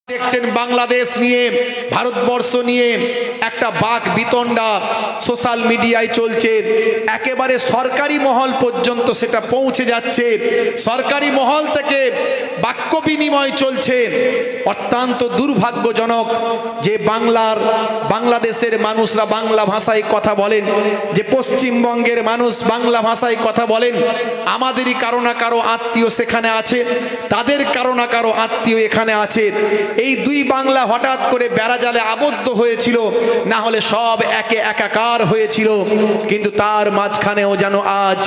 দেখছেন বাংলাদেশ নিয়ে ভারতবর্ষ নিয়ে একটা বাক বিতণ্ডা সোশ্যাল মিডিয়ায় চলছে, একেবারে সরকারি মহল পর্যন্ত সেটা পৌঁছে যাচ্ছে, সরকারি মহল থেকে বাক্য বিনিময় চলছে। অত্যন্ত দুর্ভাগ্যজনক যে বাংলাদেশের মানুষরা বাংলা ভাষায় কথা বলেন, যে পশ্চিমবঙ্গের মানুষ বাংলা ভাষায় কথা বলেন, আমাদেরই কারো না কারো আত্মীয় সেখানে আছে, তাদের কারো না কারো আত্মীয় এখানে আছে। এই দুই বাংলা হঠাৎ করে বেড়াজালে আবদ্ধ হয়েছিল, না হলে সব একে একাকার হয়েছিল। কিন্তু তার মাঝখানেও যেন আজ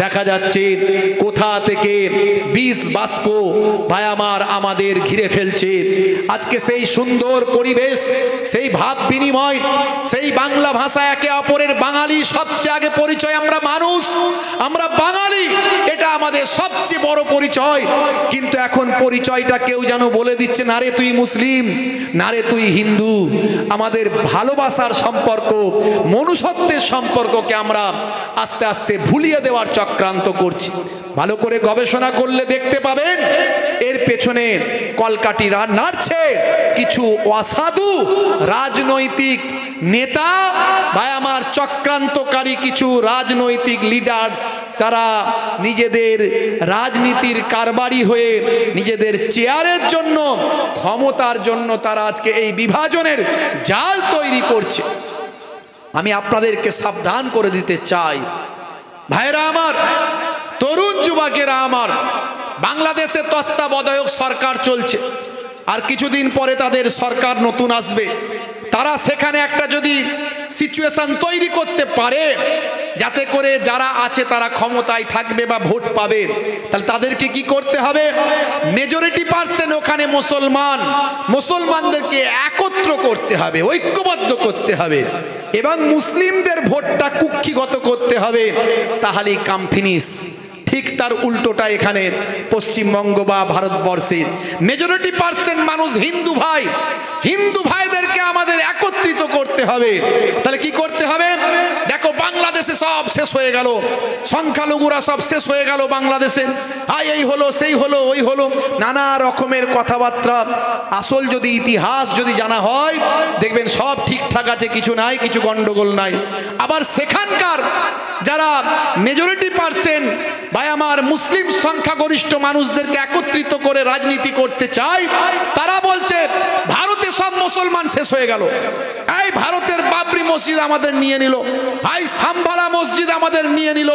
দেখা যাচ্ছে কোথা থেকে বিষ বাষ্প ভাই আমার আমাদের ঘিরে ফেলছে। আজকে সেই সুন্দর পরিবেশ, সেই ভাব বিনিময়, সেই বাংলা ভাষা, একে অপরের বাঙালি সবচেয়ে আগে পরিচয়, আমরা মানুষ, আমরা বাঙালি, এটা আমাদের সবচেয়ে বড় পরিচয়। কিন্তু এখন পরিচয়টা কেউ যেন বলে দিচ্ছে, না রে তুই মুসলিম, না রে তুই হিন্দু। আমাদের ভালোবাসার সম্পর্ক, মনুষ্যত্বের সম্পর্ককে আমরা আস্তে আস্তে ভুলিয়ে দেওয়ার চক্রান্ত করছি। ভালো করে গবেষণা করলে দেখতে পাবেন এর পেছনে কলকাঠিরা নাড়ছে কিছু অসাধু রাজনৈতিক নেতা, ভাই আমার চক্রান্তকারী কিছু রাজনৈতিক লিডার। তারা নিজেদের রাজনীতির কারবারি হয়ে, নিজেদের চেয়ারের জন্য, ক্ষমতার জন্য তারা আজকে এই বিভাজনের জাল তৈরি করছে। আমি আপনাদেরকে সাবধান করে দিতে চাই, ভাইরা আমার, তরুণ যুবকেরা আমার, বাংলাদেশে তত্ত্বাবধায়ক সরকার চলছে, আর কিছুদিন পরে তাদের সরকার নতুন আসবে। তারা সেখানে একটা যদি সিচুয়েশন তৈরি করতে পারে যাতে করে যারা আছে তারা ক্ষমতায় থাকবে বা ভোট পাবে, তাহলে তাদেরকে কি করতে হবে? মেজরিটি পার্সেন্ট ওখানে মুসলমানদেরকে একত্র করতে হবে, ঐক্যবদ্ধ করতে হবে, এবং মুসলিমদের ভোটটা কুক্ষিগত করতে হবে, তাহলেই কাম ফিনিশ। ঠিক তার উল্টোটা এখানে পশ্চিমবঙ্গ বা ভারতবর্ষের মেজরিটি পার্সেন্ট মানুষ হিন্দু ভাই, হিন্দু ভাইদেরকে আমাদের একত্রিত করতে হবে। তাহলে কি করতে হবে? দেখো বাংলাদেশে সব শেষ হয়ে গেল, সংখ্যালঘুরা সব শেষ হয়ে গেল বাংলাদেশে, এই হলো সেই হলো ওই হলো, নানা রকমের কথাবার্তা। আসল যদি ইতিহাস যদি জানা হয়, দেখবেন সব ঠিকঠাক আছে, কিছু নাই, কিছু গন্ডগোল নাই। আবার সেখানকার যারা মেজরিটি পার্সেন্ট ভাই আমার মুসলিম সংখ্যাগরিষ্ঠ মানুষদেরকে একত্রিত করে রাজনীতি করতে চায়, তারা বলছে ভারতে সব মুসলমান শেষ হয়ে গেল, এই ভারতের বাবরি মসজিদ আমাদের নিয়ে নিল, এই সাম্বালা মসজিদ আমাদের নিয়ে নিল,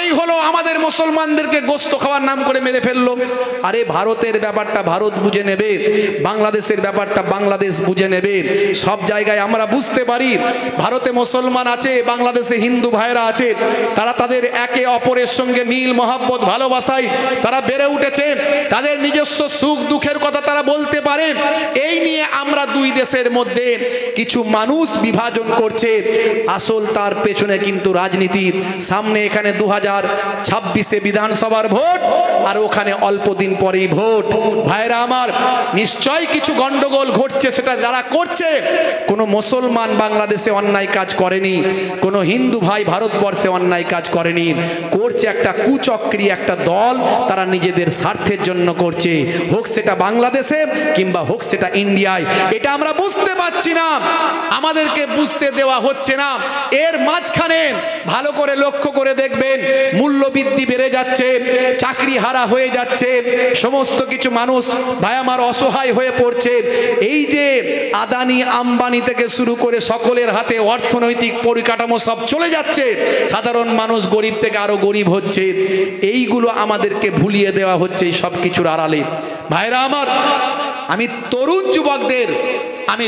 এই হলো আমাদের মুসলমানদেরকে গোস্ত খাওয়ার নাম করে মেরে ফেললো। আরে ভারতের ব্যাপারটা ভারত বুঝে নেবে, বাংলাদেশের ব্যাপারটা বাংলাদেশ বুঝে নেবে। সব জায়গায় আমরা বুঝতে পারি ভারতে মুসলমান আছে, বাংলাদেশে হিন্দু ভাইরা আছে, তারা তাদের একে অপরের সঙ্গে মিল মহব্বত ভালোবাসায় তারা বেড়ে উঠেছে, তাদের নিজস্ব সুখ দুঃখের কথা তারা বলতে পারে। এই নিয়ে আমরা দুই দেশের মধ্যে কিছু মানুষ বিভাজন করছে, আসল তার পেছনে কিন্তু রাজনীতি। সামনে এখানে 2026-এ বিধানসভার ভোট, আর ওখানে অল্প দিন পরেই ভোট। ভাইরা আমার, নিশ্চয়ই কিছু গন্ডগোল ঘটছে, সেটা যারা করছে কোনো মুসলমান বাংলাদেশে অন্যায় কাজ করেনি, কোনো হিন্দু ভাই ভারতবর্ষে অন্যায় কাজ করেনি, করছে একটা কুচক্রী একটা দল, তারা নিজেদের স্বার্থের জন্য করছে, হোক সেটা বাংলাদেশে কিংবা হোক সেটা ইন্ডিয়ায়। এটা আমরা বুঝতে পারছি না, আমাদেরকে বুঝতে দেওয়া হচ্ছে না। এর মাঝখানে ভালো করে লক্ষ্য করে দেখবেন মূল্যবৃদ্ধি বেড়ে যাচ্ছে, চাকরি হারা হয়ে যাচ্ছে, সমস্ত কিছু মানুষ ভাই আমার অসহায় হয়ে পড়ছে। এই যে আদানি আম্বানি থেকে শুরু করে সকলের হাতে অর্থনৈতিক পরিকাঠামো সব চলে যাচ্ছে, সাধারণ মানুষ গরিব থেকে আরো গরিব হচ্ছে, এইগুলো আমাদেরকে ভুলিয়ে দেওয়া হচ্ছে এই সব কিছুর আড়ালে। ভাইরা আমার, আমি তরুণ যুবকদের আমি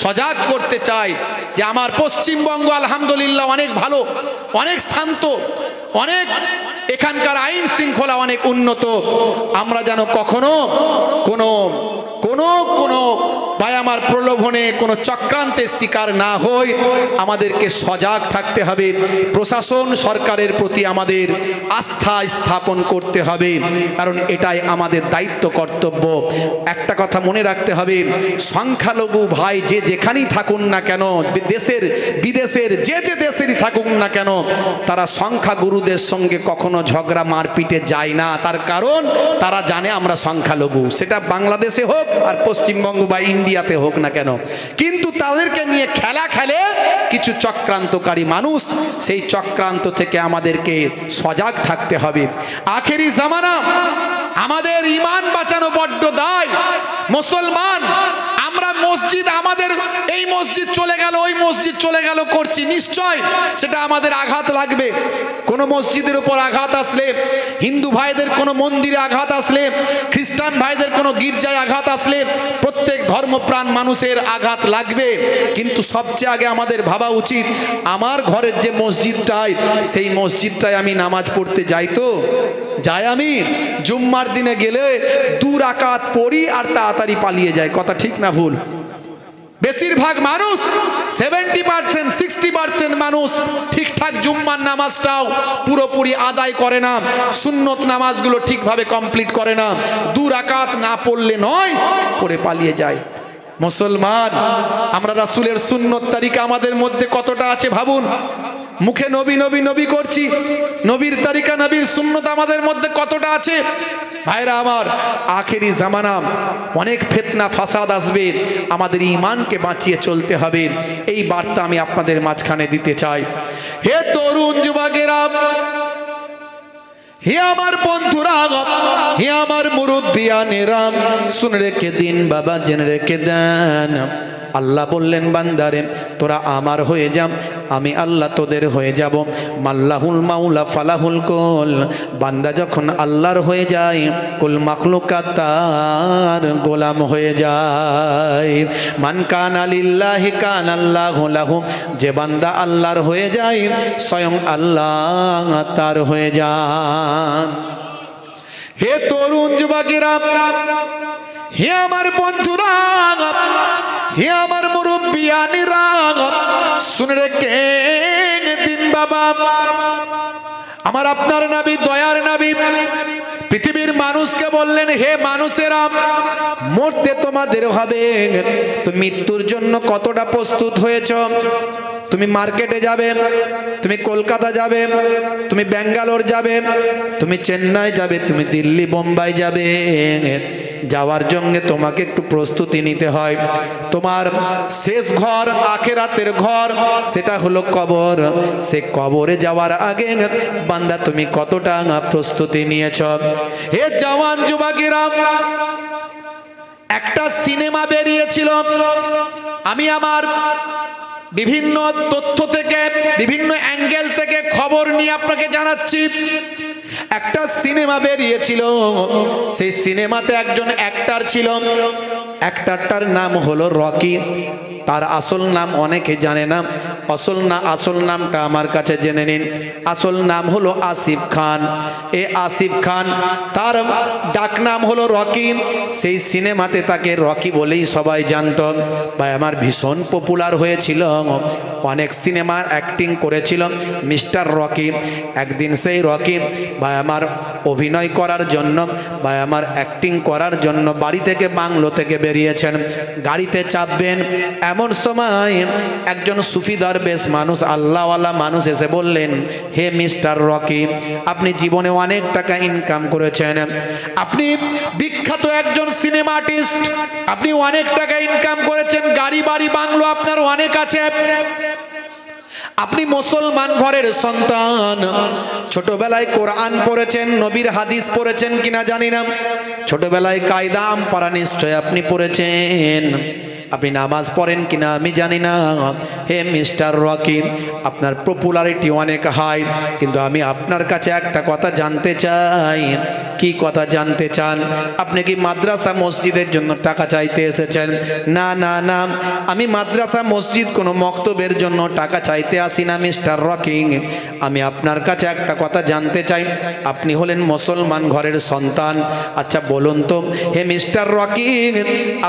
সজাগ করতে চাই যে আমার পশ্চিমবঙ্গ আলহামদুলিল্লাহ অনেক ভালো, অনেক শান্ত, অনেক এখানকার আইন শৃঙ্খলা অনেক উন্নত। আমরা যেন কখনো কোনো কোনো কোনো ভাই আমার প্রলোভনে কোনো চক্রান্তের শিকার না হই, আমাদেরকে সজাগ থাকতে হবে। প্রশাসন সরকারের প্রতি আমাদের আস্থা স্থাপন করতে হবে, কারণ এটাই আমাদের দায়িত্ব কর্তব্য। একটা কথা মনে রাখতে হবে, সংখ্যালঘু ভাই যে যেখানেই থাকুন না কেন, দেশের বিদেশের যে দেশেরই থাকুক না কেন, তারা সংখ্যাগুরুদের সঙ্গে কখনো ঝগড়া মারপিটে যায় না। তার কারণ তারা জানে আমরা সংখ্যালঘু, সেটা বাংলাদেশে হোক আর পশ্চিমবঙ্গ বা ইন্ডিয়াতে হোক না কেন। কিন্তু তাদেরকে নিয়ে খেলা খেলে কিছু চক্রান্তকারী মানুষ, সেই চক্রান্ত থেকে আমাদেরকে সজাগ থাকতে হবে। আখেরি জামানা, আমাদের ঈমান বাঁচানো বড্ড দায়। মুসলমান আমরা মসজিদ, আমাদের এই মসজিদ চলে গেল ওই মসজিদ চলে গেল করছি, নিশ্চয় সেটা আমাদের আঘাত লাগবে। কোনো মসজিদের উপর আঘাত আসলে, হিন্দু ভাইদের কোনো মন্দিরে আঘাত আসলে, খ্রিস্টান ভাইদের কোনো গির্জায় আঘাত আসলে, প্রত্যেক ধর্মপ্রাণ মানুষের আঘাত লাগবে। কিন্তু সবচেয়ে আগে আমাদের ভাবা উচিত, আমার ঘরের যে মসজিদটায়, সেই মসজিদটায় আমি নামাজ পড়তে যাই তো যাই। আমি জুম্মার দিনে গেলে 2 রাকাত পড়ি আর তাড়াতাড়ি পালিয়ে যায়। কথা ঠিক না ভুল? বেশিরভাগ মানুষ 70% 60% মানুষ ঠিকঠাক জুম্মার নামাজটাও পুরোপুরি আদায় করে না, সুন্নত নামাজগুলো ঠিকভাবে কমপ্লিট করে না, 2 রাকাত না পড়লে নয়, পড়ে পালিয়ে যায়। মুসলমান আমরা রাসূলের সুন্নত তারিকা আমাদের মধ্যে কতটা আছে ভাবুন। মুখে নবী নবী নবী করছি, নবীর তারিকা নবীর সুন্নত আমাদের মধ্যে কতটা আছে? ভাইরা আমার, আখেরি জামানা অনেক ফিতনা ফাসাদ আসবে, আমাদের ঈমানকে বাঁচিয়ে চলতে হবে। এই বার্তা আমি আপনাদের মাঝখানে দিতে চাই। হে তরুণ যুবকেরা, হে আমার বন্ধুরা, হে আমার মুরব্বিয়ানেরা, শুনে রেখে দিন বাবা, জেনে রেখে দেন। আল্লাহ বললেন, বান্দারে তোরা আমার হয়ে যা, আমি আল্লাহ তোদের হয়ে যাব। মাল্লাহুল মাওলা ফালাহুল কুল, বান্দা যখন আল্লাহর হয়ে যায়, কুল মাখলুকাত তার গোলাম হয়ে যায়। মান কানা লিল্লাহি কানা আল্লাহু লাহু, যে বান্দা আল্লাহর হয়ে যায়, স্বয়ং আল্লাহ তার হয়ে যান। হে তরুণ যুবকেরা, হে আমার বন্ধুরা, হে আমার মুরব্বিয়ানেরা, শুনে রেখে দিন বাবা, আমার আপনার নবী, দয়ার নবী পৃথিবীর মানুষকে বললেন, হে মানুষেরা, মরতে তোমাদের হবে, তো মৃত্যুর জন্য কতটা প্রস্তুত হয়েছ? তুমি মার্কেটে যাবে, তুমি কলকাতা যাবে, তুমি ব্যাঙ্গালোর যাবে, তুমি চেন্নাই যাবে, তুমি দিল্লি বোম্বাই যাবে, যাওয়ার জন্য তোমাকে একটু প্রস্তুতি নিতে হয়। তোমার শেষ ঘর, আখিরাতের ঘর, সেটা হলো কবর। সে কবরে যাওয়ার আগে বান্দা তুমি কতটা প্রস্তুতি নিয়েছ? হে জওয়ান যুবকেরা, একটা সিনেমা বেরিয়েছিল, আমি আমার বিভিন্ন তথ্য থেকে, বিভিন্ন অ্যাঙ্গেল থেকে খবর নিয়ে আপনাকে জানাচ্ছি। একটা সিনেমা বেরিয়েছিল, সেই সিনেমাতে একজন অ্যাক্টর ছিল, অ্যাক্টরটার নাম হলো রকি। তার আসল নাম অনেকে জানে না, আসল নামটা আমার কাছে জেনে নিন। আসল নাম হলো আসিফ খান। এ আসিফ খান, তার ডাক নাম হলো রকি। সেই সিনেমাতে তাকে রকি বলেই সবাই জানত। ভাই আমার ভীষণ পপুলার হয়েছিল, অনেক সিনেমা অ্যাক্টিং করেছিল মিস্টার রকি। একদিন সেই রকি ভাই আমার অভিনয় করার জন্য, ভাই আমার অ্যাক্টিং করার জন্য বাড়ি থেকে, বাংলো থেকে বেরিয়েছেন, গাড়িতে চাপবেন। এমন সময় একজন সুফি দরবেশ মানুষ, আল্লাহওয়ালা মানুষ এসে বললেন, হে মিস্টার রকি, আপনি জীবনে অনেক টাকা ইনকাম করেছেন, আপনি বিখ্যাত একজন সিনেমা আর্টিস্ট, আপনি অনেক টাকা ইনকাম করেছেন, গাড়ি বাড়ি বাংলো আপনার অনেক আছে, আপনি মুসলমান ঘরের সন্তান, ছোটবেলায় কোরআন পড়েছেন, নবীর হাদিস পড়েছেন কিনা জানি না, ছোটবেলায় কায়দা আম পারা নিশ্চয় আপনি পড়েছেন, আপনি নামাজ পড়েন কিনা আমি জানি না। হে মিস্টার রকি, আপনার পপুলারিটি অনেক হাই, কিন্তু আমি আপনার কাছে একটা কথা জানতে চাই, কি কথা জানতে চান? আপনি কি মাদ্রাসা মসজিদের জন্য টাকা চাইতে এসেছেন? না না না, আমি মাদ্রাসা মসজিদ কোনো মক্তবের জন্য টাকা চাইতে আসি না মিস্টার রকিং। আমি আপনার কাছে একটা কথা জানতে চাই। আপনি হলেন মুসলমান ঘরের সন্তান। আচ্ছা বলুন তো হে মিস্টার রকিং,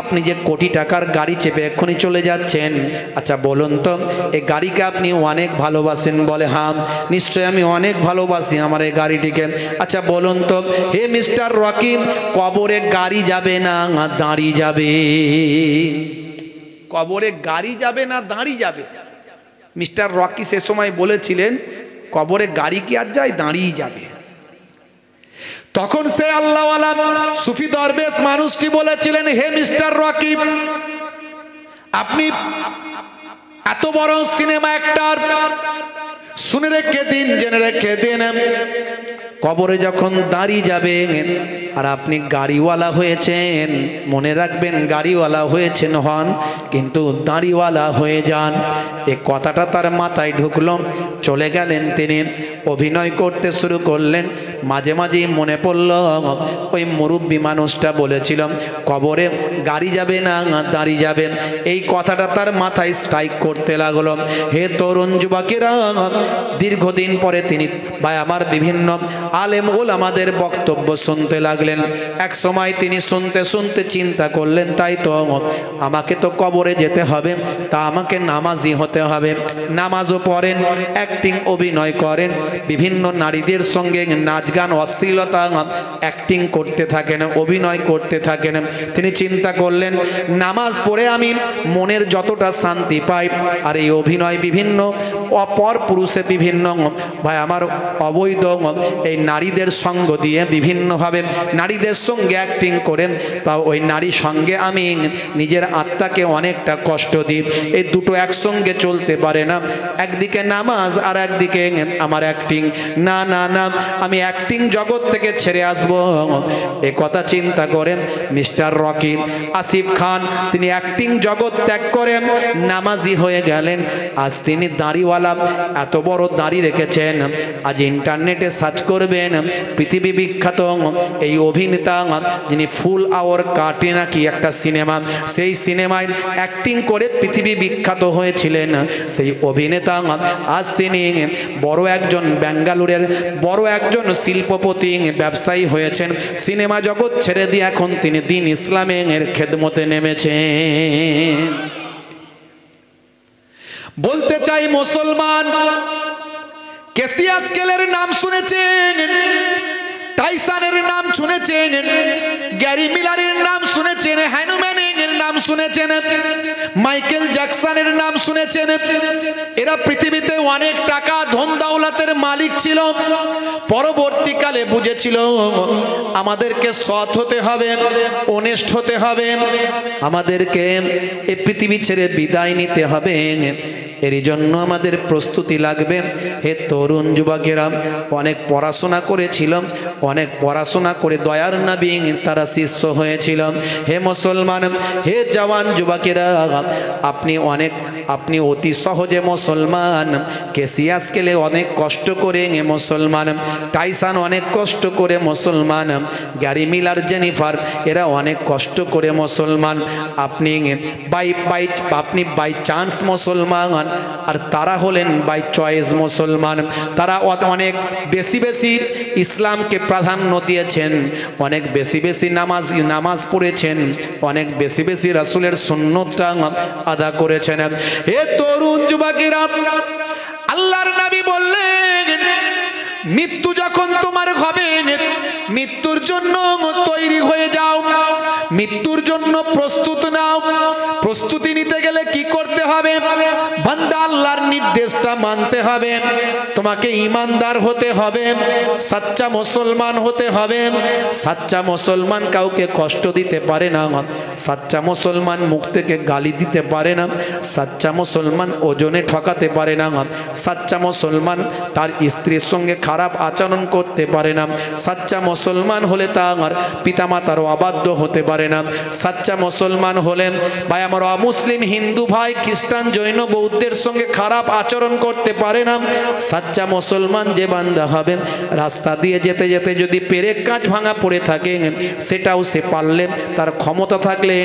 আপনি যে কোটি টাকার গাড়ি চেপে এক্ষুনি চলে যাচ্ছেন, আচ্ছা বলুন তো এই গাড়িকে আপনি অনেক ভালোবাসেন? বলে হ্যাঁ নিশ্চয় আমি অনেক ভালোবাসি আমার এই গাড়িটিকে। আচ্ছা বলুন তো হে মিস্টার রকিং, কবরে গাড়ি যাবে না দাঁড়িয়ে যাবে? কবরে গাড়ি যাবে না দাঁড়িয়ে যাবে? মিস্টার রকি সে সময় বলেছিলেন কবরে গাড়ি কি আর যায়, দাঁড়িয়ে যাবে। তখন সে আল্লাহওয়ালা সুফি দরবেশ মানুষটি বলেছিলেন হে মিস্টার রকি, আপনি এত বড় সিনেমা অ্যাক্টর, শুনে রেখে দিন, জেনে রেখে দিন, কবরে যখন দাঁড়িয়ে যাবেন আর আপনি গাড়িওয়ালা হয়েছেন, মনে রাখবেন গাড়িওয়ালা হয়েছেন হন কিন্তু দাড়িওয়ালা হয়ে যান। এ কথাটা তার মাথায় ঢুকলো। চলে গেলেন, তিনি অভিনয় করতে শুরু করলেন। মাঝে মাঝেই মনে পড়ল ওই মুরব্বী মানুষটা বলেছিল কবরে গাড়ি যাবে না দাঁড়িয়ে যাবে। এই কথাটা তার মাথায় স্ট্রাইক করতে লাগলো। হে তরুণ যুবকেরা, দীর্ঘদিন পরে তিনি ভাই আমার বিভিন্ন আলেম ওলামাদের বক্তব্য শুনতে লাগলেন। এক সময় তিনি শুনতে শুনতে চিন্তা করলেন তাই তো আমাকে তো কবরে যেতে হবে, তা আমাকে নামাজি হতে হবে। নামাজও পড়েন, অ্যাক্টিং অভিনয় করেন, বিভিন্ন নারীদের সঙ্গে নাচ গান অশ্লীলতা অ্যাক্টিং করতে থাকেন, অভিনয় করতে থাকেন। তিনি চিন্তা করলেন নামাজ পড়ে আমি মনের যতটা শান্তি পাই, আর এই অভিনয় বিভিন্ন অপর পুরুষে বিভিন্ন ভাই আমার অবৈধ এই নারীদের সঙ্গ দিয়ে বিভিন্নভাবে নারীদের সঙ্গে অ্যাক্টিং করেন, তা ওই নারীর সঙ্গে আমি নিজের আত্মাকে অনেকটা কষ্ট দিই। এই দুটো একসঙ্গে চলতে পারে না, একদিকে নামাজ আর একদিকে আমার অ্যাক্টিং। না না না, আমি অ্যাক্টিং জগৎ থেকে ছেড়ে আসব। এ কথা চিন্তা করেন মিস্টার রকি আসিফ খান তিনি অ্যাক্টিং জগৎ ত্যাগ করেন, নামাজি হয়ে গেলেন। আজ তিনি দাড়িওয়ালা, এত বড় দাড়ি রেখেছেন। আজ ইন্টারনেটে সার্চ করবেন পৃথিবী বিখ্যাত এই অভিনেতা যিনি ফুল আওয়ার কাটে নাকি একটা সিনেমা, সেই সিনেমায় অ্যাক্টিং করে পৃথিবী বিখ্যাত হয়েছিলেন সেই অভিনেতা। আজ তিনি বড় একজন বেঙ্গালুরের বড় একজন শিল্পপতি ব্যবসায়ী হয়েছেন। সিনেমা জগৎ ছেড়ে দিয়ে এখন তিনি দ্বীন ইসলামের খেদমতে নেমেছেন। বলতে চাই মুসলমান, ক্যাসিয়াস ক্লের নাম শুনেছেন, টাইসনের নাম শুনেছেন, গ্যারি মিলারের নাম শুনেছেন, হ্যানুম্যানের নাম শুনেছেন, মাইকেল জ্যাকসনের নাম শুনেছেন। এরা পৃথিবীতে অনেক টাকা ধন দৌলতের মালিক ছিল। পরবর্তীকালে বুঝেছিল আমাদেরকে সৎ হতে হবে, অনেস্ট হতে হবে, আমাদেরকে এই পৃথিবী ছেড়ে বিদায় নিতে হবে। এর জন্য আমাদের প্রস্তুতি লাগবে। হে তরুণ যুবকেরা, অনেক পড়াশোনা করেছিল, অনেক পড়াশোনা করে দয়ার নবী তারা শিষ্য হয়েছিল। হে মুসলমান, হে জওয়ান যুবকেরা, আপনি অতি সহজে মুসলমান। ক্যাসিয়াস ক্লে অনেক কষ্ট করে মুসলমান, টাইসন অনেক কষ্ট করে মুসলমান, গ্যারি মিলার, জেনিফার এরা অনেক কষ্ট করে মুসলমান। আপনি বাই চান্স মুসলমান, আর তারা হলেন বাই চয়েস মুসলমান। তারা অনেক বেশি বেশি ইসলামকে প্রাধান্য দিয়েছেন, অনেক বেশি বেশি নামাজ পড়েছেন, অনেক বেশি বেশি রাসূলের সুন্নতটা আদা করেছেন। হে তরুণ যুবকেরা, আল্লাহর নবী বললেন মৃত্যু যখন তোমার হবে, মৃত্যুর জন্য তৈরি হয়ে যাও, মৃত্যুর জন্য প্রস্তুত নাও। প্রস্তুতি নিতে গেলে কি করতে হবে? বান্দা আল্লাহর নির্দেশটা মানতে হবে, তোমাকে ঈমানদার হতে হবে, সাচ্চা মুসলমান হতে হবে। সাচ্চা মুসলমান কাউকে কষ্ট দিতে পারে না, সাচ্চা মুসলমান মুখ থেকে গালি দিতে পারে না, সাচ্চা মুসলমান ওজনে ঠকাতে পারে না, সাচ্চা মুসলমান তার স্ত্রীর সঙ্গে খারাপ আচরণ করতে পারে না, সাচ্চা মুসলমান হলে তার পিতামাতার অবাধ্য হতে পারে না, সাচ্চা মুসলমান হলেন ভাই আমার অমুসলিম হিন্দু ভাই খ্রিস্টান জৈন বৌদ্ধের সঙ্গে খারাপ আচরণ করতে পারে না। সাচ্চা মুসলমান যে বান্দা হবে, রাস্তা দিয়ে যেতে যেতে যদি পেরেক কাঁচ ভাঙা পড়ে থাকে, সেটাও সে পারলে তার ক্ষমতা থাকলে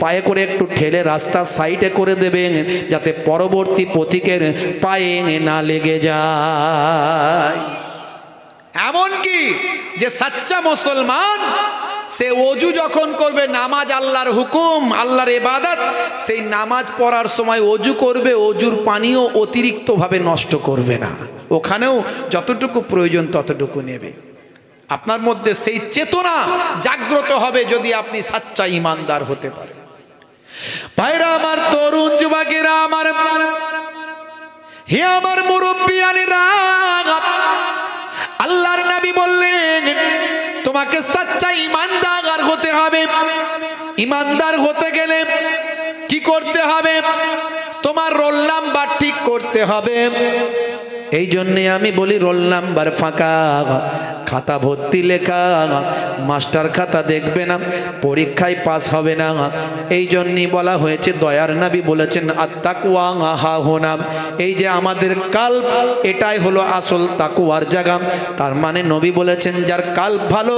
পায়ে করে একটু ঠেলে রাস্তার সাইডে করে দেবে, যাতে পরবর্তী পথিকের পায়ে না লেগে যায়। এমনকি যে সাচ্চা মুসলমান সে ওযু যখন করবে, নামাজ আল্লাহর হুকুম, আল্লাহর ইবাদত, সেই নামাজ পড়ার সময় ওযু করবে, ওযুর পানিও অতিরিক্তভাবে নষ্ট করবে না, ওখানেও যতটুকু প্রয়োজন ততটুকু নেবে। আপনার মধ্যে সেই চেতনা জাগ্রত হবে যদি আপনি সাচ্চা ইমানদার হতে পারেন। ভাইরা আমার, তরুণ যুবকেরা আমার, হে আমার মুরব্বিয়ানেরা, আল্লাহর নবী বললেন তোমাকে সাচ্চা ইমানদার হতে হবে। ইমানদার হতে গেলে কি করতে হবে? তোমার রোল নাম্বার ঠিক করতে হবে। এই জন্যে আমি বলি রোল নাম্বার ফাঁকা, খাতা ভর্তি লেখা, মাস্টার খাতা দেখবে না, পরীক্ষায় পাস হবে না। এই জন্যই বলা হয়েছে, দয়ার নবী বলেছেন আত্তাকওয়া হাহুনা, এই যে আমাদের কাল্ব, এটাই হলো আসল তাকওয়ার জায়গা। তার মানে নবী বলেছেন যার কাল্ব ভালো,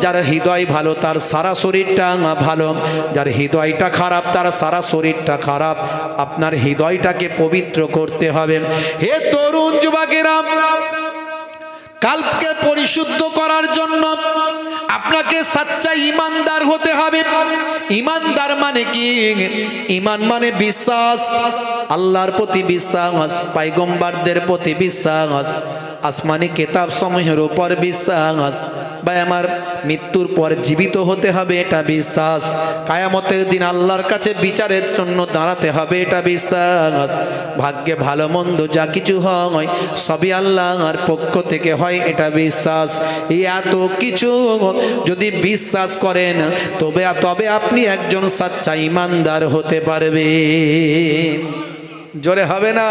যার হৃদয় ভালো, তার সারা শরীরটা ভালো। যার হৃদয়টা খারাপ, তার সারা শরীরটা খারাপ। আপনার হৃদয়টাকে পবিত্র করতে হবে। হে তরুণ যুবকেরা, কাল্বকে পরিশুদ্ধ করার জন্য আপনাকে সাচ্চা ইমানদার হতে হবে। ইমানদার মানে কি? ইমান মানে বিশ্বাস, আল্লাহর প্রতি বিশ্বাস, পয়গম্বরদের প্রতি বিশ্বাস, আসমানি কিতাব সমূহের উপর বিশ্বাস। ভাই আমার, মৃত্যুর পর জীবিত হতে হবে, এটা বিশ্বাস। কিয়ামতের দিন আল্লাহর কাছে বিচারের জন্য দাঁড়াতে হবে, এটা বিশ্বাস। ভাগ্যে ভালো মন্দ যা কিছু হয় সবই আল্লাহর পক্ষ থেকে হয়, এটা বিশ্বাস। এত কিছু যদি বিশ্বাস করেন তবে আপনি একজন সাচ্চা ইমানদার হতে পারবেন। জোরে হবে না?